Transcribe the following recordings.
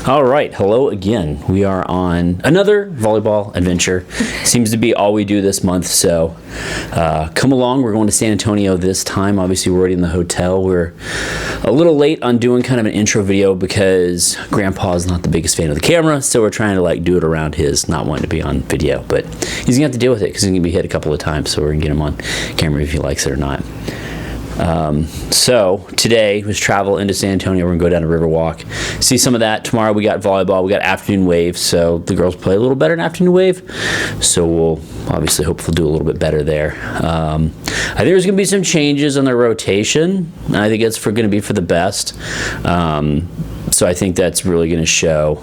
All right, hello again. We are on another volleyball adventure. Seems to be all we do this month, so come along. We're going to San Antonio this time. Obviously, we're already in the hotel. We're a little late on doing kind of an intro video because Grandpa's not the biggest fan of the camera, so we're trying to do it around his not wanting to be on video. But he's gonna have to deal with it because he's gonna be hit a couple of times, so we're gonna get him on camera if he likes it or not. So today was travel into San Antonio. We're gonna go down to Riverwalk, see some of that. Tomorrow we got volleyball, we got afternoon wave, so the girls play a little better in afternoon wave, so we'll obviously hope we'll do a little bit better there. I think there's gonna be some changes on the rotation, and I think it's gonna be for the best. So I think that's really gonna show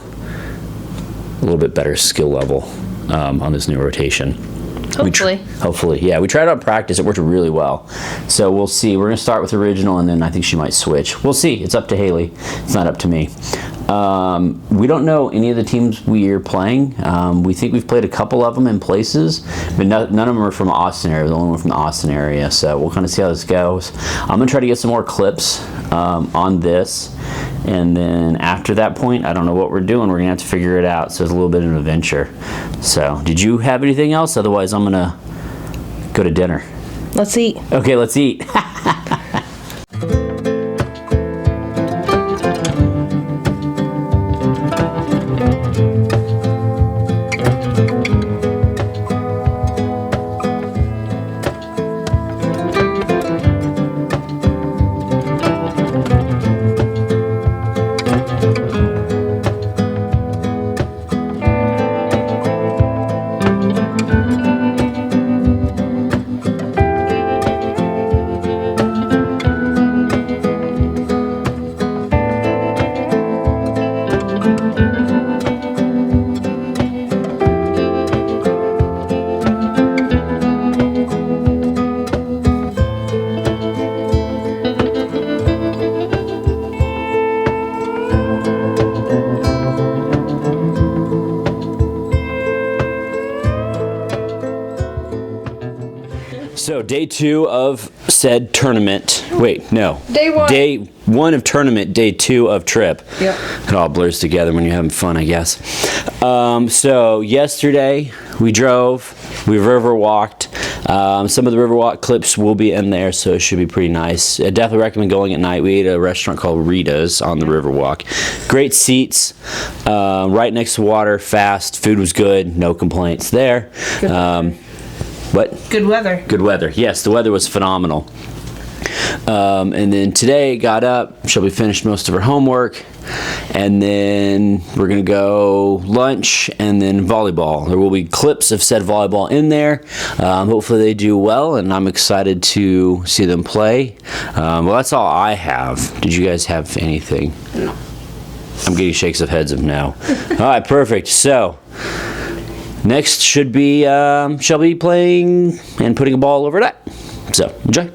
a little bit better skill level on this new rotation. Hopefully, yeah. We tried out practice. It worked really well. So we'll see. We're going to start with original, and then I think she might switch. We'll see. It's up to Haley. It's not up to me. We don't know any of the teams we are playing. We think we've played a couple of them in places, but none of them are from Austin area. The only one from the Austin area. So we'll kind of see how this goes. I'm going to try to get some more clips on this. And then after that point, I don't know what we're doing. We're going to have to figure it out. So it's a little bit of an adventure. So did you have anything else? Otherwise, I'm going to go to dinner. Let's eat. Okay, let's eat. So day 2 of said tournament. Wait, no. Day 1. Day 1 of tournament, day 2 of trip. Yep. It all blurs together when you're having fun, I guess. So yesterday we drove, we river walked. Some of the Riverwalk clips will be in there, so it should be pretty nice. I definitely recommend going at night. We ate at a restaurant called Rita's on the Riverwalk. Great seats, right next to water, fast. Food was good, no complaints there. What? Good weather. Good weather. Yes, the weather was phenomenal. And then today, got up. She'll be finished most of her homework. And then we're going to go lunch and then volleyball. There will be clips of said volleyball in there. Hopefully they do well, and I'm excited to see them play. Well, that's all I have. Did you guys have anything? No. I'm getting shakes of heads of no. All right, perfect. So next should be shall be playing and putting a ball over that. So enjoy.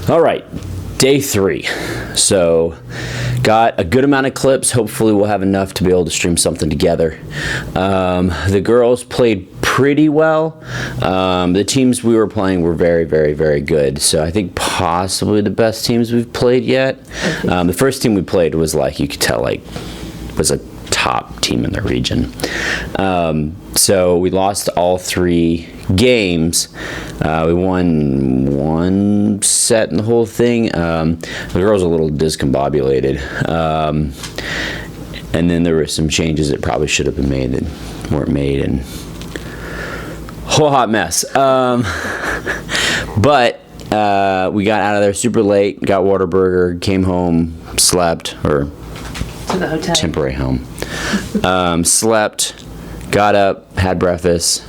All right, day 3. So got a good amount of clips. Hopefully we'll have enough to be able to stream something together. The girls played pretty well. The teams we were playing were very, very, very good. So I think possibly the best teams we've played yet. The first team we played was like, you could tell, like, was a top team in the region. So we lost all 3 games. We won 1 set in the whole thing. The girls were a little discombobulated. And then there were some changes that probably should have been made that weren't made, and whole hot mess. But we got out of there super late, got Whataburger, came home, slept, or to the hotel. Temporary home. Slept, got up, had breakfast.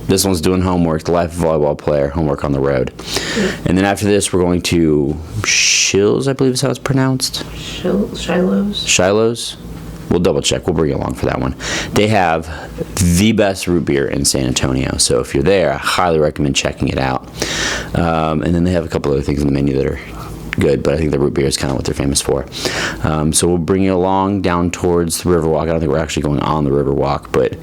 This one's doing homework, the life of a volleyball player, homework on the road. And then after this, we're going to Shills, I believe is how it's pronounced. Shiloh's. Shiloh's? We'll double check. We'll bring you along for that one. They have the best root beer in San Antonio. So if you're there, I highly recommend checking it out. And then they have a couple other things on the menu that are good, but I think the root beer is kind of what they're famous for. So we'll bring you along down towards the Riverwalk. I don't think we're actually going on the Riverwalk, but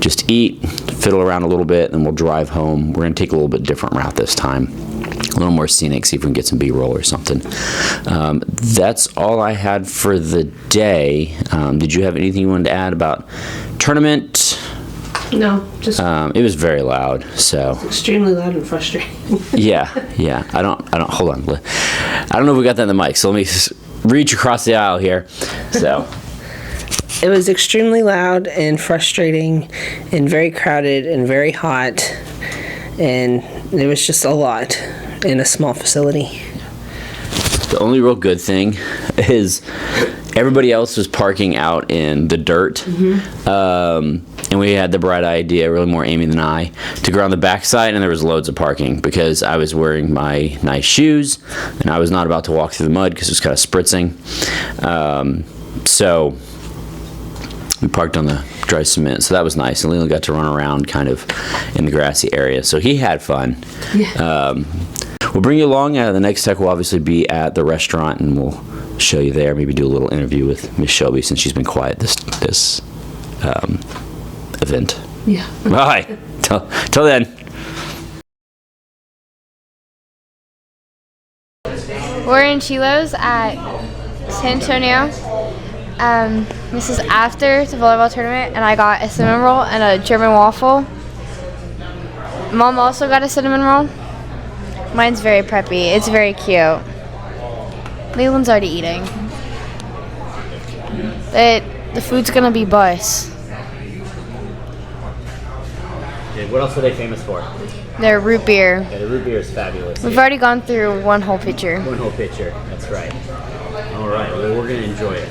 just eat, fiddle around a little bit, and we'll drive home. We're going to take a little bit different route this time. A little more scenic, see if we can get some B-roll or something. That's all I had for the day. Did you have anything you wanted to add about tournament? No, just It was very loud, so extremely loud and frustrating. yeah. I don't hold on. I don't know if we got that in the mic, so let me reach across the aisle here. So It was extremely loud and frustrating and very crowded and very hot, and it was just a lot in a small facility. the only real good thing is everybody else was parking out in the dirt. And we had the bright idea, really more Amy than I, to go around the backside, and there was loads of parking because I was wearing my nice shoes and I was not about to walk through the mud because it was kind of spritzing. So we parked on the dry cement, so that was nice. And Leland got to run around kind of in the grassy area, so he had fun. Yeah. We'll bring you along. The next tech will obviously be at the restaurant, and we'll show you there. Maybe do a little interview with Miss Shelby since she's been quiet this event. Yeah. All right. Till then. We're in Chilo's at San Antonio. This is after the volleyball tournament, and I got a cinnamon roll and a German waffle. Mom also got a cinnamon roll. Mine's very preppy. It's very cute. Leland's already eating. The food's gonna be bus. What else are they famous for? Their root beer. Yeah, the root beer is fabulous. We've already gone through one whole pitcher. One whole pitcher. That's right. All right. Well, we're gonna enjoy it.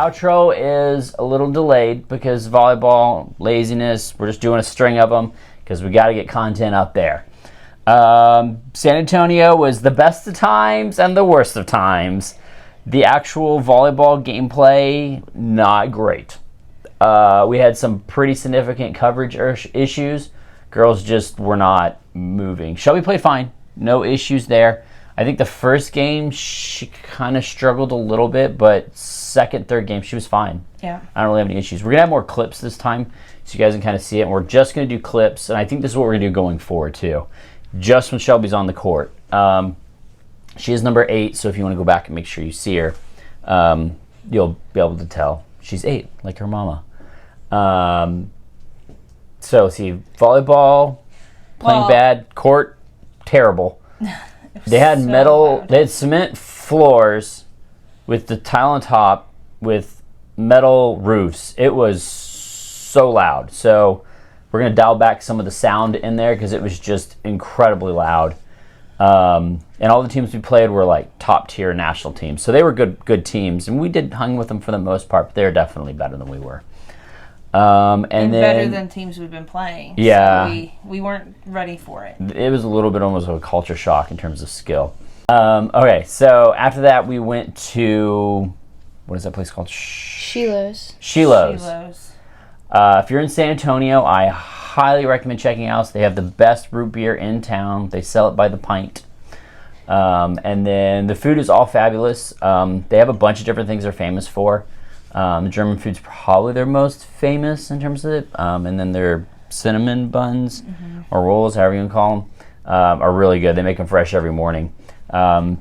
outro is a little delayed because volleyball, laziness. We're just doing a string of them because we got to get content up there. San Antonio was the best of times and the worst of times. The actual volleyball gameplay, not great. We had some pretty significant coverage issues. Girls just were not moving. Shelby played fine. No issues there. I think the first game she kind of struggled a little bit, but second, third game she was fine. Yeah. I don't really have any issues. We're going to have more clips this time so you guys can kind of see it. And we're just going to do clips, and I think this is what we're going to do going forward too. Just when Shelby's on the court. She is number 8, so if you want to go back and make sure you see her, you'll be able to tell. She's 8, like her mama. So see, volleyball, playing bad, court, terrible. They had they had cement floors with the tile on top with metal roofs. It was so loud. So we're going to dial back some of the sound in there because it was just incredibly loud. And all the teams we played were like top tier national teams. So they were good teams. And we did hung with them for the most part, but they're definitely better than we were. And then better than teams we've been playing. Yeah. So we weren't ready for it. It was a little bit almost of a culture shock in terms of skill. Okay, so after that we went to, what is that place called? Shiloh's. Shiloh's. If you're in San Antonio, I highly recommend checking out. They have the best root beer in town. They sell it by the pint. And then the food is all fabulous. They have a bunch of different things they're famous for. The German food's probably their most famous in terms of it. And then their cinnamon buns or rolls, however you want to call them, are really good. They make them fresh every morning.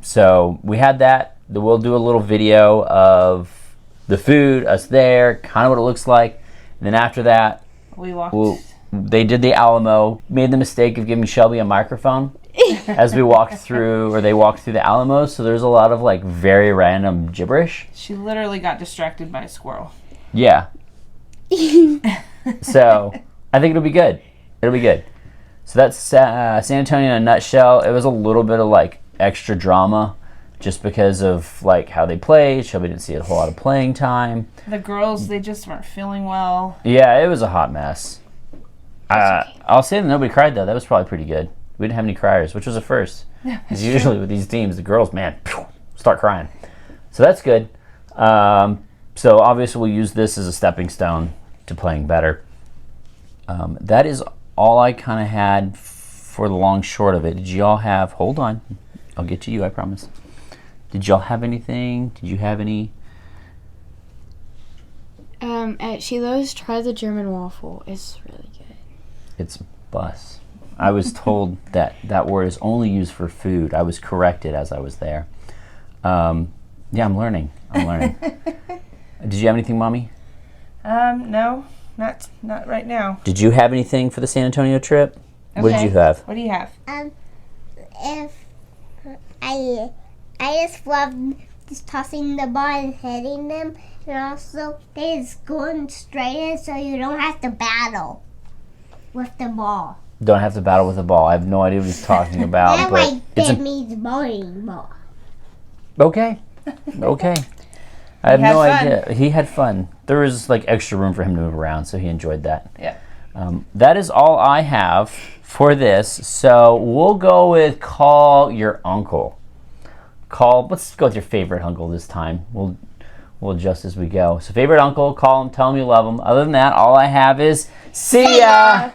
So we had that. We'll do a little video of the food, us there, kind of what it looks like. And then after that, they did the Alamo, made the mistake of giving Shelby a microphone as we walked through, or they walked through the Alamo. So there's a lot of like very random gibberish. She literally got distracted by a squirrel. Yeah. So I think it'll be good. It'll be good. So that's San Antonio in a nutshell. It was a little bit of like extra drama just because of like how they played. Shelby didn't see a whole lot of playing time. The girls, they just weren't feeling well. Yeah, it was a hot mess. I'll say that nobody cried though. That was probably pretty good. We didn't have any criers, which was a first. Because usually with these teams, the girls, man, start crying. So that's good. So obviously we'll use this as a stepping stone to playing better. That is all I kind of had for the long short of it. Did y'all have, hold on, I'll get to you, I promise. Did y'all have anything? Did you have any? At Shiloh's, try the German waffle. It's really good. It's bus. I was told that word is only used for food. I was corrected as I was there. Yeah, I'm learning. Did you have anything, Mommy? No, not right now. Did you have anything for the San Antonio trip? Okay. What did you have? What do you have? If I just love just tossing the ball and hitting them, and also they just going straight in so you don't have to battle with the ball. Don't have to battle with the ball. I have no idea what he's talking about. That but like that means bowling ball. Okay. I have He had no fun. idea. He had fun. There was like extra room for him to move around, so he enjoyed that. Yeah. That is all I have for this. So we'll go with call your uncle. Let's go with your favorite uncle this time. We'll adjust as we go. So favorite uncle, call him, tell him you love him. Other than that, all I have is see ya!